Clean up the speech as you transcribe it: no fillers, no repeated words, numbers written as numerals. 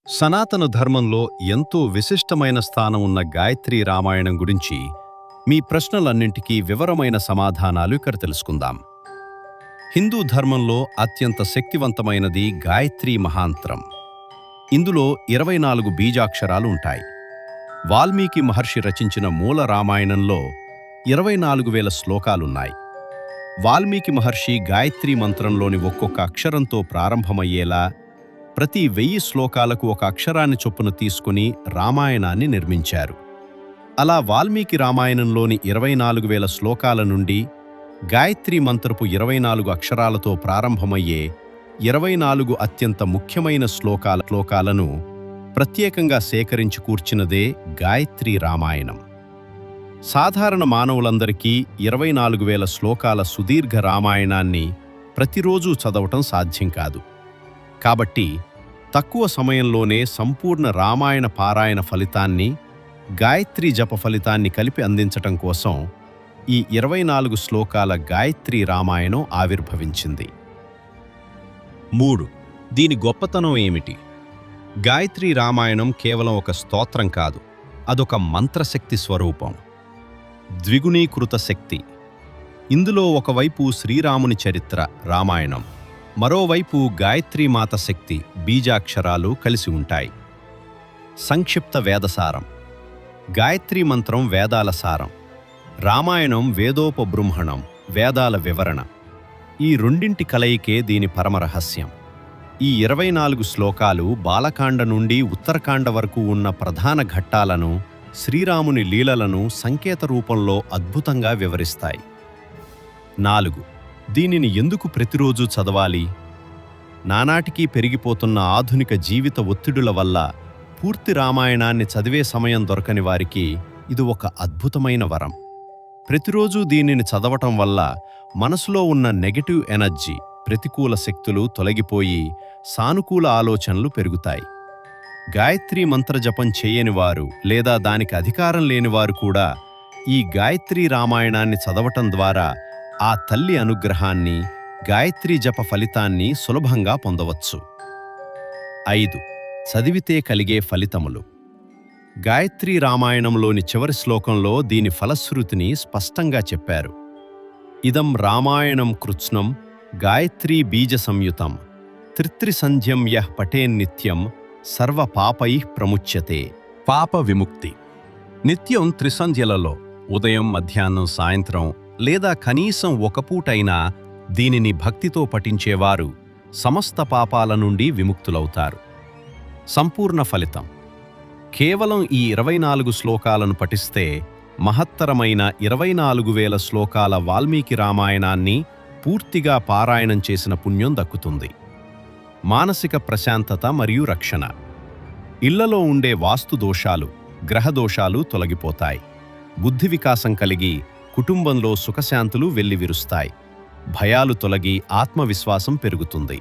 సనాతన ధర్మంలో ఎంతో విశిష్టమైన స్థానం ఉన్న గాయత్రీ రామాయణం గురించి మీ ప్రశ్నలన్నింటికీ వివరమైన సమాధానాలు ఇక్కడ తెలుసుకుందాం. హిందూ ధర్మంలో అత్యంత శక్తివంతమైనది గాయత్రీ మహాంత్రం. ఇందులో 24 బీజాక్షరాలు ఉంటాయి. వాల్మీకి మహర్షి రచించిన మూల రామాయణంలో 24,000 శ్లోకాలున్నాయి. వాల్మీకి మహర్షి గాయత్రీ మంత్రంలోని ఒక్కొక్క అక్షరంతో ప్రారంభమయ్యేలా ప్రతి 1000 శ్లోకాలకు ఒక అక్షరాన్ని చొప్పున తీసుకుని రామాయణాన్ని నిర్మించారు. అలా వాల్మీకి రామాయణంలోని 24,000 శ్లోకాల నుండి గాయత్రీ మంత్రపు 24 అక్షరాలతో ప్రారంభమయ్యే 24 అత్యంత ముఖ్యమైన శ్లోకాలను ప్రత్యేకంగా సేకరించి కూర్చినదే గాయత్రీ రామాయణం. సాధారణ మానవులందరికీ 24,000 శ్లోకాల సుదీర్ఘ రామాయణాన్ని ప్రతిరోజూ చదవటం సాధ్యం కాదు. కాబట్టి తక్కువ సమయంలోనే సంపూర్ణ రామాయణ పారాయణ ఫలితాన్ని, గాయత్రీ జప ఫలితాన్ని కలిపి అందించటం కోసం ఈ 24 శ్లోకాల గాయత్రీ రామాయణం ఆవిర్భవించింది. 3. దీని గొప్పతనం ఏమిటి? గాయత్రీ రామాయణం కేవలం ఒక స్తోత్రం కాదు, అదొక మంత్రశక్తి స్వరూపం. ద్విగుణీకృత శక్తి. ఇందులో ఒకవైపు శ్రీరాముని చరిత్ర రామాయణం, మరోవైపు గాయత్రీమాత శక్తి బీజాక్షరాలు కలిసి ఉంటాయి. సంక్షిప్త వేదసారం. గాయత్రీ మంత్రం వేదాల సారం, రామాయణం వేదోపబృంహణం, వేదాల వివరణ. ఈ రెండింటి కలయికే దీని పరమరహస్యం. ఈ 24 శ్లోకాలు బాలకాండ నుండి ఉత్తరకాండ వరకు ఉన్న ప్రధాన ఘట్టాలను, శ్రీరాముని లీలలను సంకేత రూపంలో అద్భుతంగా వివరిస్తాయి. 4. దీనిని ఎందుకు ప్రతిరోజూ చదవాలి? నానాటికీ పెరిగిపోతున్న ఆధునిక జీవిత ఒత్తిడుల వల్ల పూర్తి రామాయణాన్ని చదివే సమయం దొరకని వారికి ఇది ఒక అద్భుతమైన వరం. ప్రతిరోజూ దీనిని చదవటం వల్ల మనసులో ఉన్న నెగటివ్ ఎనర్జీ, ప్రతికూల శక్తులు తొలగిపోయి సానుకూల ఆలోచనలు పెరుగుతాయి. గాయత్రీ మంత్రజపం చేయనివారు లేదా దానికి అధికారం లేనివారు కూడా ఈ గాయత్రీ రామాయణాన్ని చదవటం ద్వారా ఆ తల్లి అనుగ్రహాన్ని, గాయత్రీ జప ఫలితాన్ని సులభంగా పొందవచ్చు. 5. చదివితే కలిగే ఫలితములు. గాయత్రీ రామాయణంలోని చివరి శ్లోకంలో దీని ఫలశ్రుతిని స్పష్టంగా చెప్పారు. ఇదం రామాయణం కృత్స్నం గాయత్రీ బీజ సంయుతం త్రిత్రిసంధ్యం యః పఠేన్నిత్యం సర్వ పాపైః ప్రముచ్యతే. పాప విముక్తి. నిత్యం త్రిసంధ్యలలో ఉదయం, మధ్యాహ్నం, సాయంత్రం లేదా కనీసం ఒక పూటైనా దీనిని భక్తితో పఠించేవారు సమస్త పాపాల నుండి విముక్తులవుతారు. సంపూర్ణ ఫలితం. కేవలం ఈ 24 శ్లోకాలను పఠిస్తే మహత్తరమైన 24,000 శ్లోకాల వాల్మీకి రామాయణాన్ని పూర్తిగా పారాయణం చేసిన పుణ్యం దక్కుతుంది. మానసిక ప్రశాంతత మరియు రక్షణ. ఇళ్లలో ఉండే వాస్తు దోషాలు, గ్రహదోషాలు తొలగిపోతాయి. బుద్ధి వికాసం కలిగి కుటుంబంలో సుఖశాంతులు వెల్లివిరుస్తాయి. భయాలు తొలగి ఆత్మవిశ్వాసం పెరుగుతుంది.